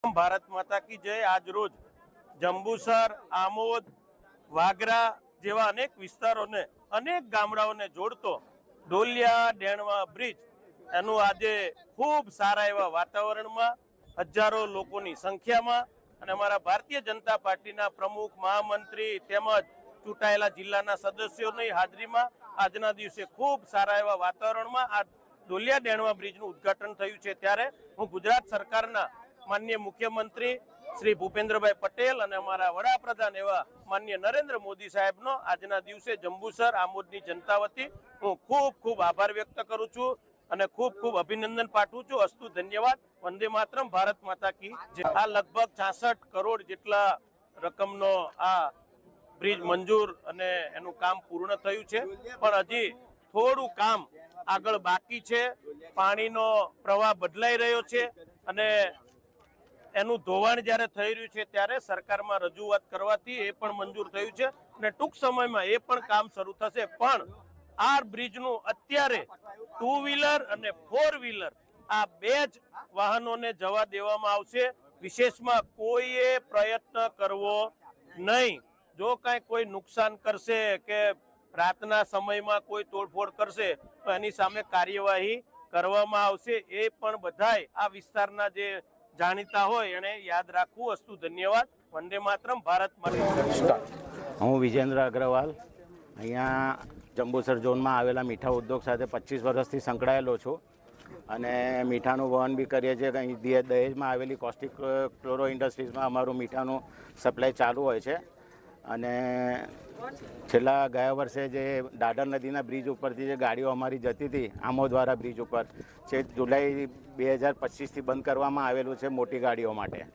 ભારત માતા કી જય। આજ રોજ જંબુસર, આમોદ, વાગરા જેવા અનેક વિસ્તારોને, અનેક ગામડાઓને જોડતો ડોલિયા ડેણવા બ્રિજ એનું આજે ખૂબ સારા એવા વાતાવરણમાં, હજારો લોકોની સંખ્યામાં અને અમારા ભારતીય જનતા પાર્ટીના પ્રમુખ, મહામંત્રી તેમજ ચૂંટાયેલા જિલ્લાના સદસ્યોની હાજરીમાં આજના દિવસે ખૂબ સારા એવા વાતાવરણમાં આ ડોલિયા ડેણવા બ્રિજનું ઉદ્ઘાટન થયું છે। ત્યારે હું ગુજરાત સરકારના માનનીય મુખ્યમંત્રી શ્રી ભૂપેન્દ્રભાઈ પટેલ અને અમારા વડાપ્રધાન એવા માનનીય નરેન્દ્ર મોદી સાહેબનો આજના દિવસે જંબુસર આમોદની જનતા વતી હું ખૂબ ખૂબ આભાર વ્યક્ત કરું છું અને ખૂબ ખૂબ અભિનંદન પાઠવું છું। અસ્તુ ધન્યવાદ। વંદે માતરમ। ભારત માતા કી જય। આ લગભગ 66 કરોડ જેટલા રકમનો આ બ્રિજ મંજૂર અને એનું કામ પૂર્ણ થયું છે, પણ હજી થોડું કામ આગળ બાકી છે। પાણીનો પ્રવાહ બદલાઈ રહ્યો છે અને એનું ધોવાણ જ્યારે થઈ રહ્યું છે ત્યારે સરકારમાં રજૂઆત કરવાથી એ પણ મંજૂર થયું છે અને ટૂંક સમયમાં એ પણ કામ શરૂ થશે। પણ આ બ્રિજનું અત્યારે 2 વ્હીલર અને 4 વ્હીલર આ બે જ વાહનોને જવા દેવામાં આવશે। વિશેષમાં કોઈએ પ્રયત્ન કરવો નહીં। જો કાંઈ કોઈ નુકસાન કરશે કે રાતના સમયમાં કોઈ તોડફોડ કરશે તો એની સામે કાર્યવાહી કરવામાં આવશે। એ પણ બધાય આ વિસ્તારના જે જાણીતા હોય એને યાદ રાખવું। અસ્તુ ધન્યવાદ। વંદે માતરમ। ભારત માતા। હું વિજેન્દ્ર અગ્રવાલ અહીંયા જંબુસર ઝોનમાં આવેલા મીઠા ઉદ્યોગ સાથે 25 વર્ષથી સંકળાયેલો છું અને મીઠાનું વહન બી કરીએ છીએ। અહીં દહેજમાં આવેલી કોસ્ટિક ક્લોરો ઇન્ડસ્ટ્રીઝમાં અમારું મીઠાનું સપ્લાય ચાલુ હોય છે અને છેલ્લા ગયા વર્ષે જે દાદર નદીના બ્રિજ ઉપરથી જે ગાડીઓ અમારી જતી હતી આમોદવાળા બ્રિજ ઉપર, છે જુલાઈ 2025થી બંધ કરવામાં આવેલું છે મોટી ગાડીઓ માટે।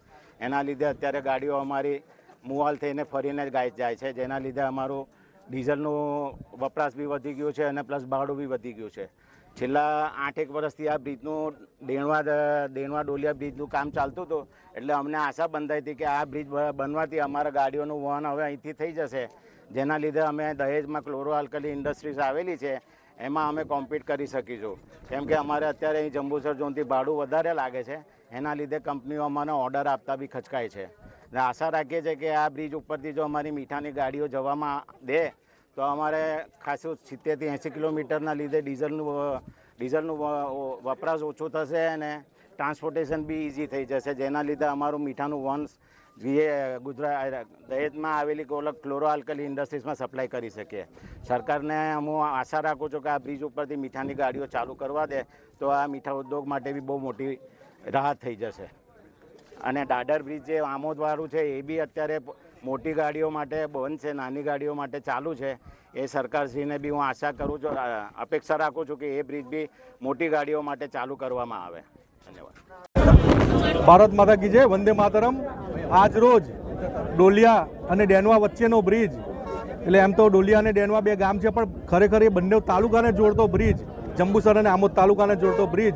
એના લીધે અત્યારે ગાડીઓ અમારી મુવાલ થઈને ફરીને જાય છે, જેના લીધે અમારું ડીઝલનું વપરાશ બી વધી ગયું છે અને પ્લસ ભાડું બી વધી ગયું છે। છેલ્લા 8-1 વર્ષથી આ બ્રિજનું ડેણવા ડોલિયા બ્રિજનું કામ ચાલતું હતું, એટલે અમને આશા બંધાઈ હતી કે આ બ્રિજ બનવાથી અમારા ગાડીઓનું વહન હવે અહીંથી થઈ જશે, જેના લીધે અમે દહેજમાં ક્લોરો આલ્કલી ઇન્ડસ્ટ્રીઝ આવેલી છે એમાં અમે કોમ્પિટ કરી શકીશું। કેમ કે અમારે અત્યારે અહીં જંબુસર ઝોનથી ભાડું વધારે લાગે છે, એના લીધે કંપનીઓ અમને ઓર્ડર આપતા બી ખચકાય છે। અને આશા રાખીએ છીએ કે આ બ્રિજ ઉપરથી જો અમારી મીઠાની ગાડીઓ જવામાં દે તો અમારે ખાસું 70થી 80 કિલોમીટરના લીધે ડીઝલનું વપરાશ ઓછો થશે અને ટ્રાન્સપોર્ટેશન બી ઇઝી થઈ જશે, જેના લીધે અમારું મીઠાનું વહન ગુજરાત દહેજમાં આવેલી ક્લોરો આલ્કલી ઇન્ડસ્ટ્રીઝમાં સપ્લાય કરી શકીએ। સરકારને હું આશા રાખું છું કે આ બ્રિજ ઉપરથી મીઠાની ગાડીઓ ચાલુ કરવા દે તો આ મીઠા ઉદ્યોગ માટે બી બહુ મોટી રાહત થઈ જશે। અને દાદર બ્રિજ જે આમોદવાળું છે એ બી અત્યારે મોટી ગાડીઓ માટે બંધ છે, નાની ગાડીઓ માટે ચાલુ છે। એ સરકારશ્રીને બી હું આશા કરું છું, અપેક્ષા રાખું છું કે એ બ્રિજ બી મોટી ગાડીઓ માટે ચાલુ કરવામાં આવે। ધન્યવાદ। ભારત માતા કી જય। વંદે માતરમ। આજ રોજ ડોલિયા અને ડેણવા વચ્ચેનો બ્રિજ, એટલે એમ તો ડોલિયા અને ડેણવા બે ગામ છે, પણ ખરેખર એ બંને તાલુકાને જોડતો બ્રિજ, જંબુસર અને આમોદ તાલુકાને જોડતો બ્રિજ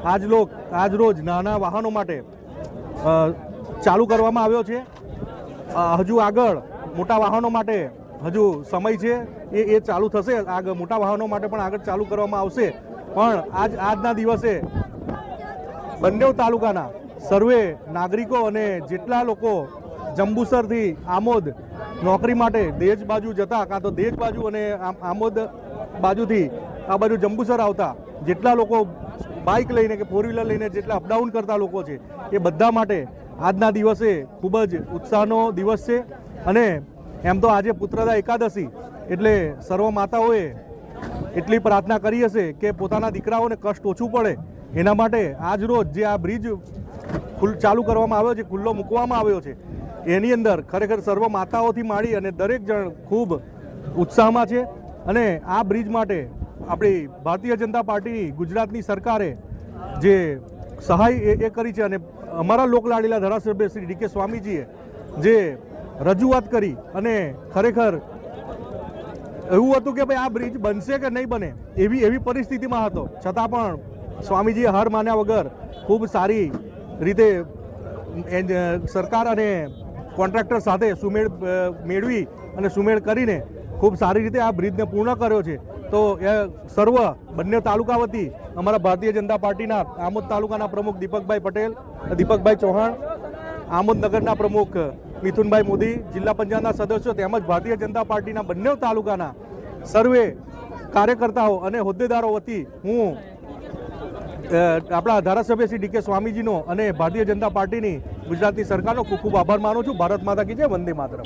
આજ રોજ નાના વાહનો માટે ચાલુ કરવામાં આવ્યો છે। હજુ આગળ મોટા વાહનો માટે હજુ સમય છે, એ ચાલુ થશે। આગળ મોટા વાહનો માટે પણ આગળ ચાલુ કરવામાં આવશે, પણ આજના દિવસે બંને તાલુકાના સર્વે નાગરિકો અને જેટલા લોકો જંબુસરથી આમોદ નોકરી માટે દહેજ બાજુ જતા, કાં તો દહેજ બાજુ અને આમોદ બાજુથી આ બાજુ જંબુસર આવતા જેટલા લોકો બાઇક લઈને કે 4 વ્હીલર લઈને જેટલા અપડાઉન કરતા લોકો છે, એ બધા માટે આજના દિવસે ખૂબ જ ઉત્સાહનો દિવસ છે। અને એમ તો આજે પુત્રદા એકાદશી, એટલે સર્વ માતાઓએ એટલી પ્રાર્થના કરી હશે કે પોતાના દીકરાઓને કષ્ટ ઓછું પડે, એના માટે આજ રોજ જે આ બ્રિજ ચાલુ કરવામાં આવ્યો છે, ખુલ્લો મૂકવામાં આવ્યો છે, એની અંદર ખરેખર સર્વ માતાઓથી માંડી અને દરેક જણ ખૂબ ઉત્સાહમાં છે। અને આ બ્રિજ માટે આપણી ભારતીય જનતા પાર્ટી ગુજરાતની સરકારે જે સહાય એ કરી છે અને અમારા લોકલાડીલા ધારાસભ્ય શ્રી ડી.કે. સ્વામીજીએ જે રજૂઆત કરી અને ખરેખર એવું હતું કે ભાઈ આ બ્રિજ બનશે કે નહીં બને એવી પરિસ્થિતિમાં હતો, છતાં પણ સ્વામીજીએ હાર માન્યા વગર ખૂબ સારી રીતે સરકાર અને કોન્ટ્રાક્ટર સાથે સુમેળ મેળવી અને સુમેળ કરીને ખૂબ સારી રીતે આ બ્રિજને પૂર્ણ કર્યો છે। તો એ સર્વ બંને તાલુકા વતી અમારા ભારતીય જનતા પાર્ટીના આમોદ તાલુકાના પ્રમુખ દીપકભાઈ ચૌહાણ આમોદનગરના પ્રમુખ મિથુનભાઈ મોદી, જિલ્લા પંચાયતના સદસ્યો તેમજ ભારતીય જનતા પાર્ટીના બંને તાલુકાના સર્વે કાર્યકર્તાઓ અને હોદ્દેદારો વતી હું આપણા ધારાસભ્ય શ્રી ડી.કે. સ્વામીજીનો અને ભારતીય જનતા પાર્ટીની ગુજરાતની સરકારનો ખૂબ ખૂબ આભાર માનું છું. ભારત માતા કી જય, વંદે માતરમ.